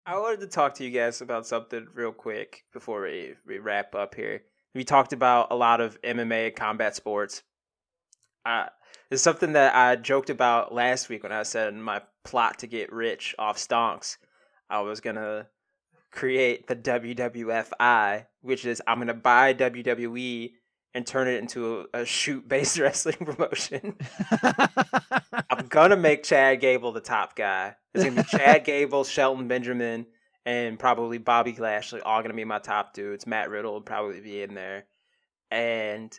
I wanted to talk to you guys about something real quick before we wrap up here. We talked about a lot of MMA combat sports. Uh, it's something that I joked about last week when I said in my plot to get rich off stonks. I was gonna create the WWFI, which is I'm gonna buy WWE and turn it into a shoot based wrestling promotion. I'm gonna make Chad Gable the top guy. It's gonna be Chad Gable, Shelton Benjamin, and probably Bobby Lashley, all gonna be my top dudes. Matt Riddle will probably be in there. And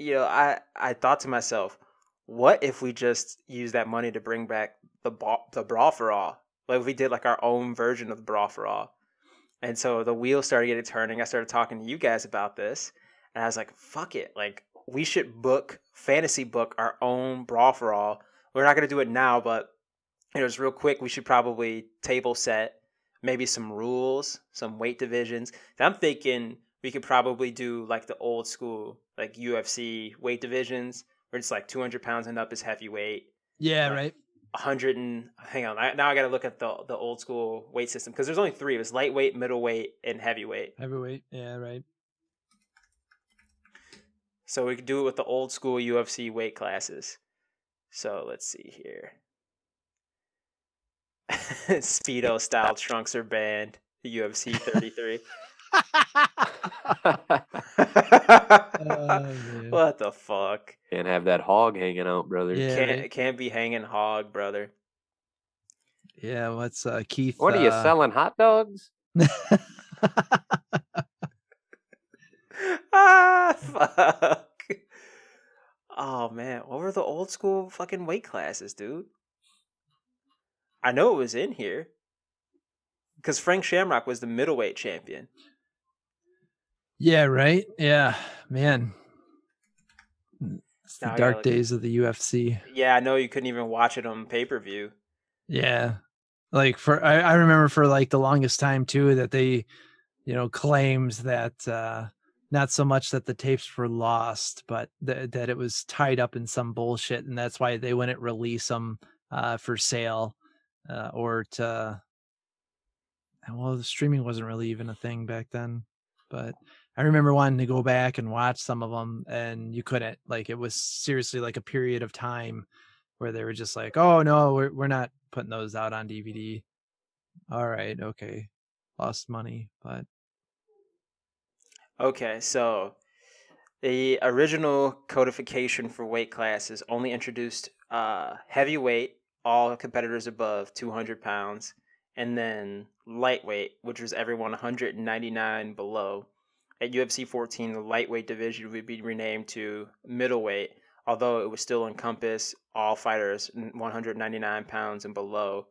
I thought to myself, what if we just use that money to bring back the Brawl for All? Like if we did like our own version of the Brawl for All. And so the wheels started getting turning. I started talking to you guys about this, and I was like, "Fuck it! Like we should fantasy book our own Brawl for All. We're not gonna do it now, but just real quick, we should probably table set maybe some rules, some weight divisions. I'm thinking we could probably do like the old school, like UFC weight divisions, where it's like 200 pounds and up is heavyweight, Yeah, like right. 100 and hang on. Now I got to look at the old school weight system because there's only three. It was lightweight, middleweight, and heavyweight. Heavyweight. Yeah, right. So we could do it with the old school UFC weight classes. So let's see here. Speedo style trunks are banned. The UFC 33. Man. What the fuck? Can't have that hog hanging out, brother. Yeah, right. Can't be hanging hog, brother. Yeah, what's Keith? What are you selling, hot dogs? Fuck. Oh man, what were the old school fucking weight classes, dude? I know it was in here because Frank Shamrock was the middleweight champion. Yeah, right. Yeah, man. It's the Now I dark gotta look- days of the UFC. Yeah, I know you couldn't even watch it on pay per view. Yeah, like I remember for like the longest time too that they, claimed that not so much that the tapes were lost, but that it was tied up in some bullshit, and that's why they wouldn't release them for sale or to. Well, the streaming wasn't really even a thing back then, but I remember wanting to go back and watch some of them, and you couldn't. Like it was seriously like a period of time where they were just like, "Oh no, we're not putting those out on DVD." All right, okay, lost money, but Okay, so the original codification for weight classes only introduced heavyweight, all competitors above 200 pounds, and then lightweight, which was everyone 199 below. At UFC 14, the lightweight division would be renamed to middleweight, although it would still encompass all fighters 199 pounds and below.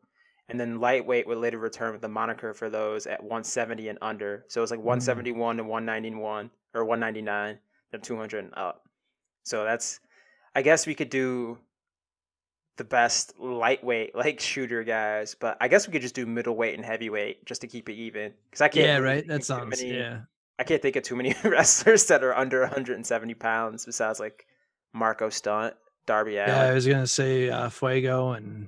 And then lightweight would later return with the moniker for those at 170 and under. So it was like 171 to 191 or 199, then 200 and up. So I guess we could do the best lightweight like shooter guys, but I guess we could just do middleweight and heavyweight just to keep it even. Because I can't. yeah, really right. think That of too sounds many- yeah. I can't think of too many wrestlers that are under 170 pounds besides like Marco Stunt, Darby Yeah, I Allin. was gonna say Fuego and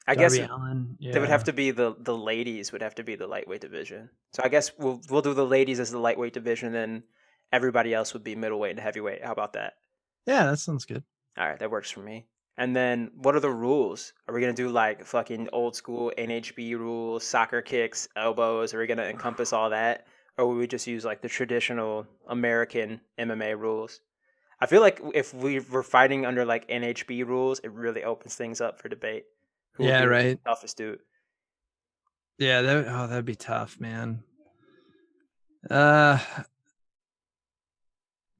I guess Darby Allin. they would have to be the ladies would have to be the lightweight division. So I guess we'll do the ladies as the lightweight division, then everybody else would be middleweight and heavyweight. How about that? Yeah, that sounds good. All right, that works for me. And then what are the rules? Are we gonna do like fucking old school NHB rules, soccer kicks, elbows? Are we gonna encompass all that, or will we just use like the traditional American MMA rules? I feel like if we were fighting under like NHB rules, it really opens things up for debate. Who would Yeah, be the right. toughest dude? Yeah, that'd be tough, man.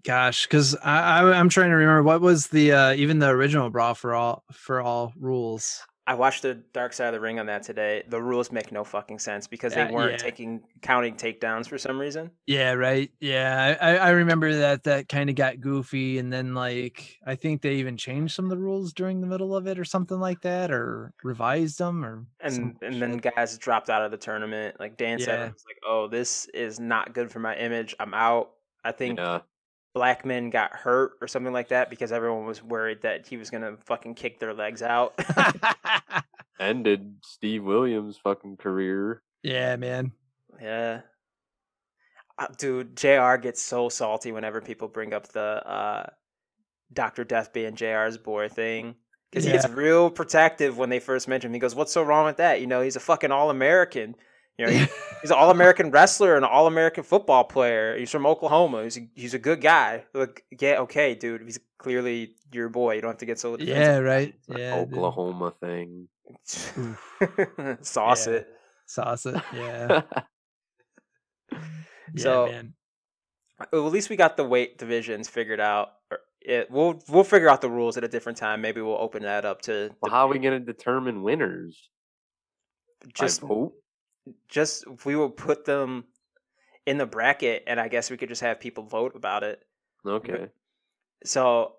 Gosh, because I'm trying to remember what was the even the original Brawl for all rules. I watched the Dark Side of the Ring on that today. The rules make no fucking sense because they weren't counting takedowns for some reason. Yeah, right. Yeah, I remember that kind of got goofy, and then like I think they even changed some of the rules during the middle of it, or something like that, or revised them, or And then guys dropped out of the tournament. Like Dan said, was like, "Oh, this is not good for my image. I'm out." I think Blackman got hurt or something like that because everyone was worried that he was gonna fucking kick their legs out. ended Steve Williams' fucking career. Yeah, man. Yeah. Dude, JR gets so salty whenever people bring up the Dr. Death being JR's boy thing. Because he gets Yeah. real protective when they first mention him. He goes, "What's so wrong with that? You know, he's a fucking All-American. You know, he's an All-American wrestler and an All-American football player. He's from Oklahoma. He's a good guy. Look, yeah, okay, dude. He's clearly your boy. You don't have to get so defensive. Yeah, right. That Yeah. Oklahoma thing. Sauce Yeah. it. Sauce it. Yeah. So- Yeah, man. Well, at least we got the weight divisions figured out. We'll figure out the rules at a different time. Maybe we'll open that up to Well, how are we gonna determine winners? just By vote? we will put them in the bracket, and I guess we could just have people vote about it. Okay. So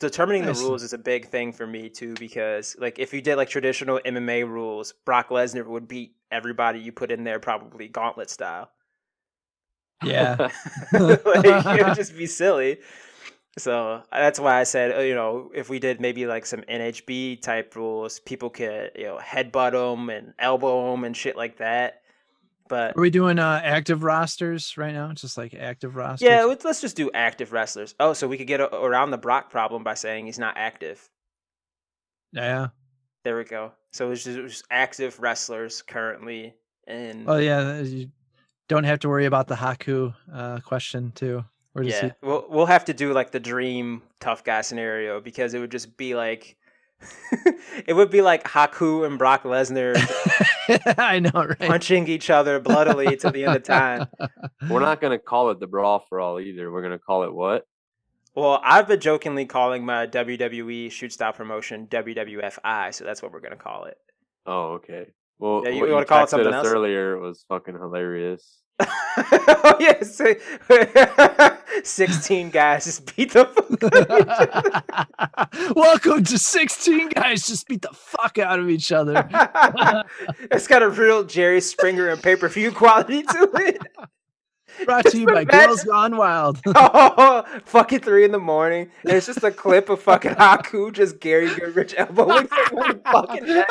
determining Nice. the rules is a big thing for me too, because like if you did like traditional MMA rules, Brock Lesnar would beat everybody you put in there probably gauntlet style. Yeah. Like, it would just be silly. So that's why I said, you know, if we did maybe like some NHB type rules, people could, you know, headbutt them and elbow them and shit like that. But Are we doing active rosters right now? Just like active rosters? yeah, let's just do active wrestlers. Oh, so we could get around the Brock problem by saying he's not active. Yeah. There we go. So it's just active wrestlers currently. And Oh yeah, you don't have to worry about the Haku question too. Or does yeah, we'll have to do like the dream tough guy scenario, because it would just be like it would be like Haku and Brock Lesnar he... I know, right? punching each other bloodily to the end of time. We're not gonna call it the Brawl for All either. We're gonna call it what? Well, I've been jokingly calling my WWE shoot style promotion WWFI, so that's what we're gonna call it. Oh, okay. Well, Yeah, you what wanna call it texted something us else? earlier was fucking hilarious. Oh yes, 16 guys just beat the fuck out of each other. Welcome to 16 guys just beat the fuck out of each other. It's got a real Jerry Springer and pay-per-view quality to it. Brought to you by Imagine- Girls Gone Wild. Oh, fucking 3 a.m. And it's just a clip of fucking Haku just Gary Goodrich elbowing someone in the fucking head.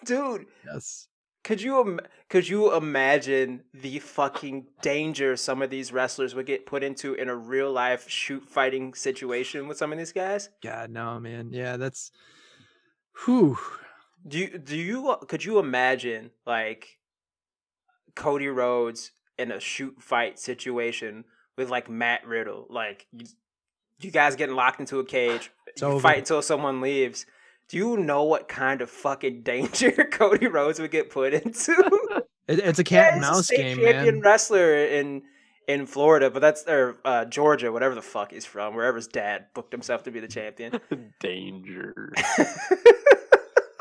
Dude, Yes. could you imagine the fucking danger some of these wrestlers would get put into in a real life shoot fighting situation with some of these guys? God, no, man. Yeah, that's. Whew. Could you imagine like Cody Rhodes in a shoot fight situation with like Matt Riddle? Like you guys getting locked into a cage, you over. fight until someone leaves. Do you know what kind of fucking danger Cody Rhodes would get put into? It's a cat and he's a mouse state game, champion man. wrestler in Florida, but that's Georgia, whatever the fuck he's from, wherever his dad booked himself to be the champion. Danger.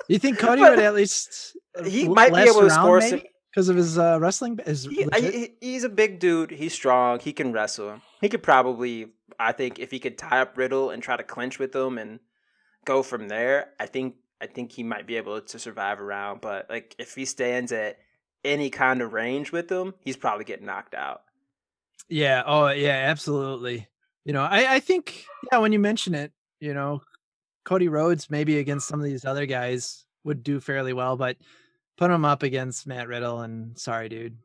You think Cody But would at least he might be able to score some. because of his wrestling? He's a big dude. He's strong. He can wrestle. He could probably, I think, if he could tie up Riddle and try to clinch with him and go from there, I think he might be able to survive around. But like, if he stands at any kind of range with him, he's probably getting knocked out. Yeah. Oh, yeah. Absolutely. You know, I think when you mention it, you know, Cody Rhodes maybe against some of these other guys would do fairly well, but put him up against Matt Riddle and sorry, dude.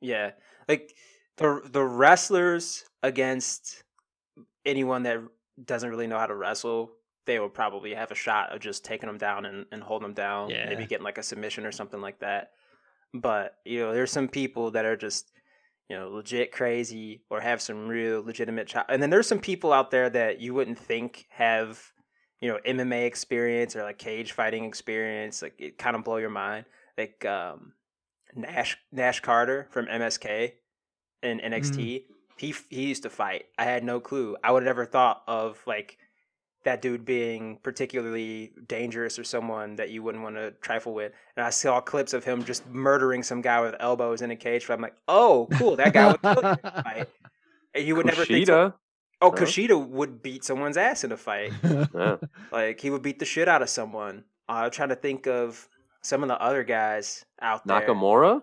Yeah, like the wrestlers against anyone that doesn't really know how to wrestle, they will probably have a shot of just taking them down and holding them down. Yeah. Maybe getting like a submission or something like that. But you know, there's some people that are just, you know, legit crazy or have some real legitimate and then there's some people out there that you wouldn't think have, you know, MMA experience or like cage fighting experience. Like it kind of blow your mind. Like Nash Carter from MSK and NXT. He used to fight. I had no clue. I would have never thought of like that dude being particularly dangerous or someone that you wouldn't want to trifle with. And I saw clips of him just murdering some guy with elbows in a cage. So I'm like, oh, cool, that guy would kill you in a fight. And you would never think. Oh, Kushida would beat someone's ass in a fight. Yeah. Like he would beat the shit out of someone. I'm trying to think of some of the other guys out there. Nakamura?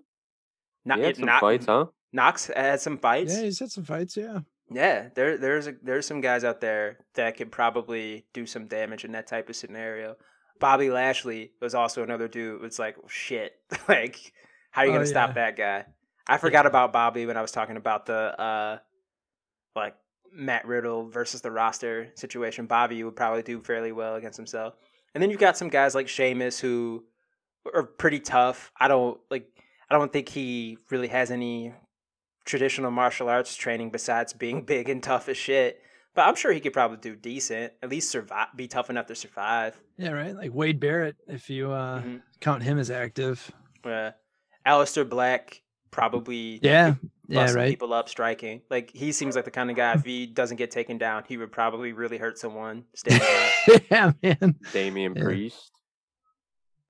Not He had some fights, huh? Knox had some fights. Yeah, he's had some fights. Yeah. Yeah, there's some guys out there that could probably do some damage in that type of scenario. Bobby Lashley was also another dude. It's like shit. Like, how are you Oh gonna stop yeah, that guy? I forgot yeah. about Bobby when I was talking about the like Matt Riddle versus the roster situation. Bobby would probably do fairly well against himself. And then you've got some guys like Sheamus who are pretty tough. I don't think he really has any traditional martial arts training besides being big and tough as shit. But I'm sure he could probably do decent. At least survive, be tough enough to survive. Yeah, right. Like Wade Barrett, if you Mm-hmm. count him as active. Alistair Black probably Yeah, could yeah, bust some right. people up striking. Like he seems like the kind of guy if he doesn't get taken down, he would probably really hurt someone standing up. Yeah, man. Damian Yeah. Priest.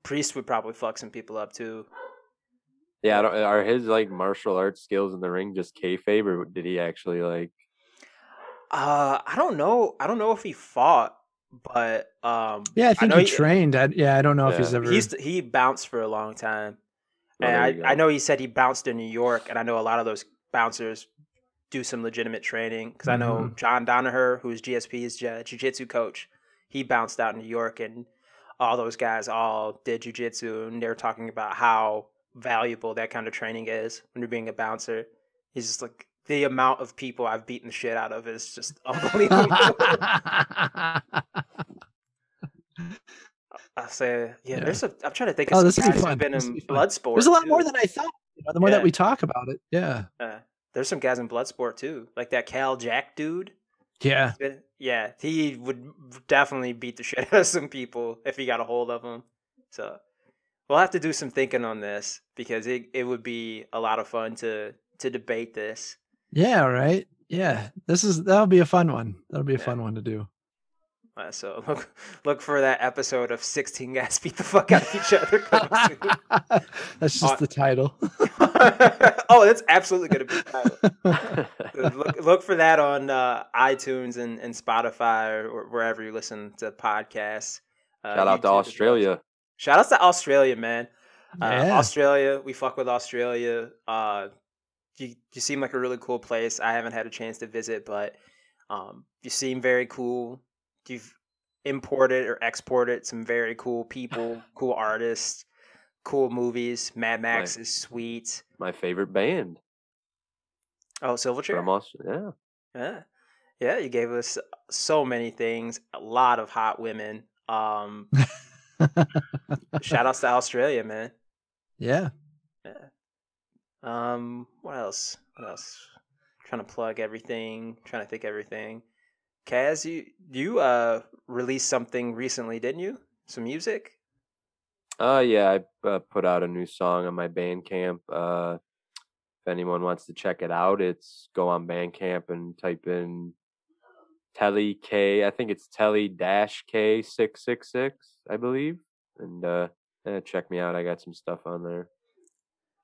Priest would probably fuck some people up too. Yeah, are his like martial arts skills in the ring just kayfabe, or did he actually like? I don't know. I don't know if he fought, but Yeah, I I think know he trained. I don't know if he's Yeah. ever. he bounced for a long time. Oh, there you And I go. know he said he bounced in New York, and I know a lot of those bouncers do some legitimate training because I know Mhm. John Donaher, who's GSP's jiu-jitsu coach, he bounced out in New York, and all those guys all did jiu-jitsu, and they were talking about how valuable that kind of training is when you're being a bouncer. He's just like the amount of people I've beaten the shit out of is just unbelievable. I say, yeah, Yeah. I'm trying to think of Oh, some this will be guys who've fun. been This will in be fun. blood sport There's a lot more too. than I thought. The more that Yeah. we talk about it, yeah, There's some guys in Bloodsport too, like that Cal Jack dude. yeah, Yeah, he would definitely beat the shit out of some people if he got a hold of them. So we'll have to do some thinking on this because it would be a lot of fun to debate this. yeah. Right. Yeah, that'll be a fun one. That'll be a Yeah. fun one to do. So look for that episode of 16 guys beat the fuck out of each other coming soon. That's just the title. Oh, that's absolutely gonna be the title. Look for that on iTunes and Spotify or wherever you listen to podcasts. Shout out to YouTube as well. Australia. Shout outs to Australia, man. Yeah. Australia, we fuck with Australia. You seem like a really cool place. I haven't had a chance to visit, but you seem very cool. You've imported or exported some very cool people, cool artists, cool movies. Mad Max is sweet. My favorite band Oh, Silverchair. from Australia. Yeah. Yeah, you gave us so many things, a lot of hot women. Shout outs to Australia, man. Yeah. Yeah. What else? What else? Trying to plug everything, trying to think everything. Kaz, you released something recently, didn't you? Some music? Yeah, I put out a new song on my Bandcamp. If anyone wants to check it out, it's go on Bandcamp and type in Telly K. I think it's Telly K 666, I believe. And check me out. I got some stuff on there.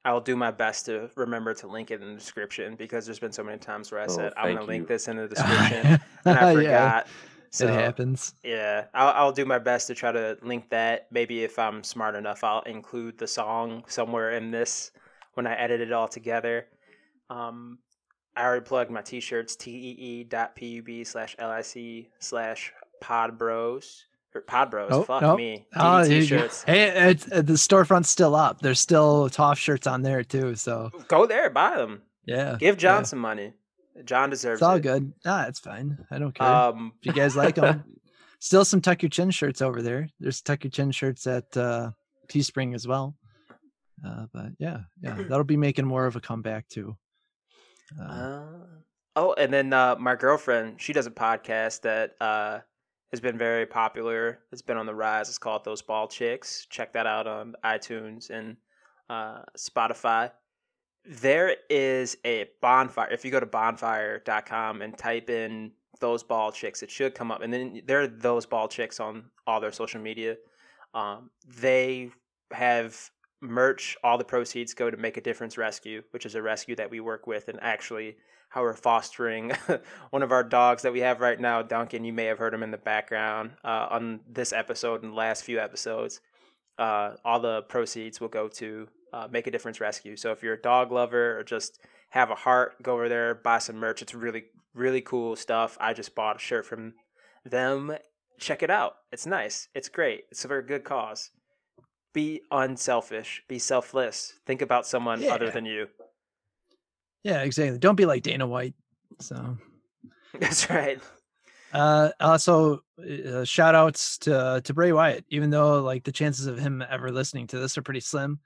I'll do my best to remember to link it in the description because there's been so many times where I said I'm thank gonna link you. this in the description and I forgot. So it happens. Yeah, I'll do my best to try to link that. Maybe if I'm smart enough, I'll include the song somewhere in this when I edit it all together. I already plugged my t-shirts, tee.pub/lic/podbros. Or Podbros, Oh, fuck no. me. Oh, DD you- t-shirts. Hey, the storefront's still up. There's still Toff shirts on there too. So Go there, buy them. yeah, Give John yeah. some money. John deserves It's all it. good. It's fine. I don't care. If If you guys like them, still some Tuck Your Chin shirts over there. There's Tuck Your Chin shirts at Teespring as well. But yeah, that'll be making more of a comeback too. And then my girlfriend, she does a podcast that has been very popular. It's been on the rise. It's called Those Bald Chicks. Check that out on iTunes and Spotify. There is a bonfire. If you go to bonfire.com and type in Those Bald Chicks, it should come up. And then there are Those Bald Chicks on all their social media. They have merch. All the proceeds go to Make a Difference Rescue, which is a rescue that we work with, and actually how we're fostering one of our dogs that we have right now, Duncan. You may have heard him in the background on this episode and the last few episodes. All the proceeds will go to Make a Difference Rescue. So if you're a dog lover or just have a heart, go over there, buy some merch. It's really, really cool stuff. I just bought a shirt from them. Check it out. It's nice. It's great. It's a very good cause. Be unselfish. Be selfless. Think about someone other than you. Yeah, exactly. Don't be like Dana White. So that's right. Also, shout outs to Bray Wyatt, even though like the chances of him ever listening to this are pretty slim.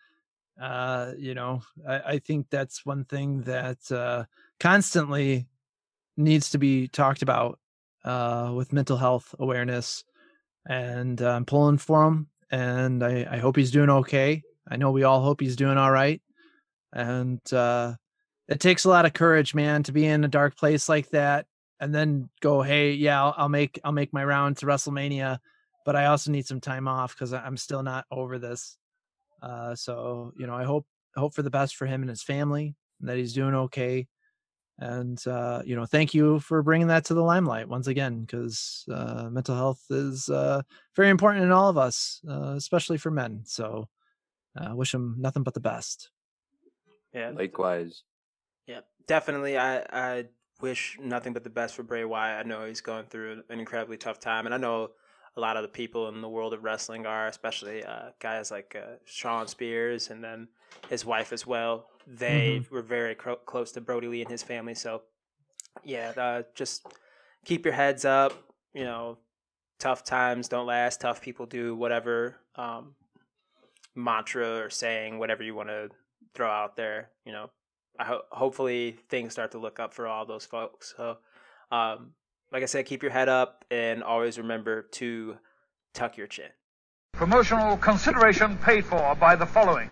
I think that's one thing that constantly needs to be talked about with mental health awareness, and I'm pulling for him, and I hope he's doing okay. I know we all hope he's doing all right. And it takes a lot of courage, man, to be in a dark place like that and then go, hey, yeah, I'll make my round to WrestleMania, but I also need some time off because I'm still not over this. So I hope for the best for him and his family, and that he's doing okay. And thank you for bringing that to the limelight once again, because mental health is very important in all of us, especially for men. So wish him nothing but the best. Yeah, likewise. Yeah, definitely. I wish nothing but the best for Bray Wyatt. I know he's going through an incredibly tough time, and I know a lot of the people in the world of wrestling are, especially guys like Shawn Spears and then his wife as well. They were very close to Brody Lee and his family. So, yeah, just keep your heads up. Tough times don't last. Tough people do. Whatever mantra or saying, whatever you want to throw out there. Hopefully things start to look up for all those folks. So, like I said, keep your head up and always remember to tuck your chin. Promotional consideration paid for by the following.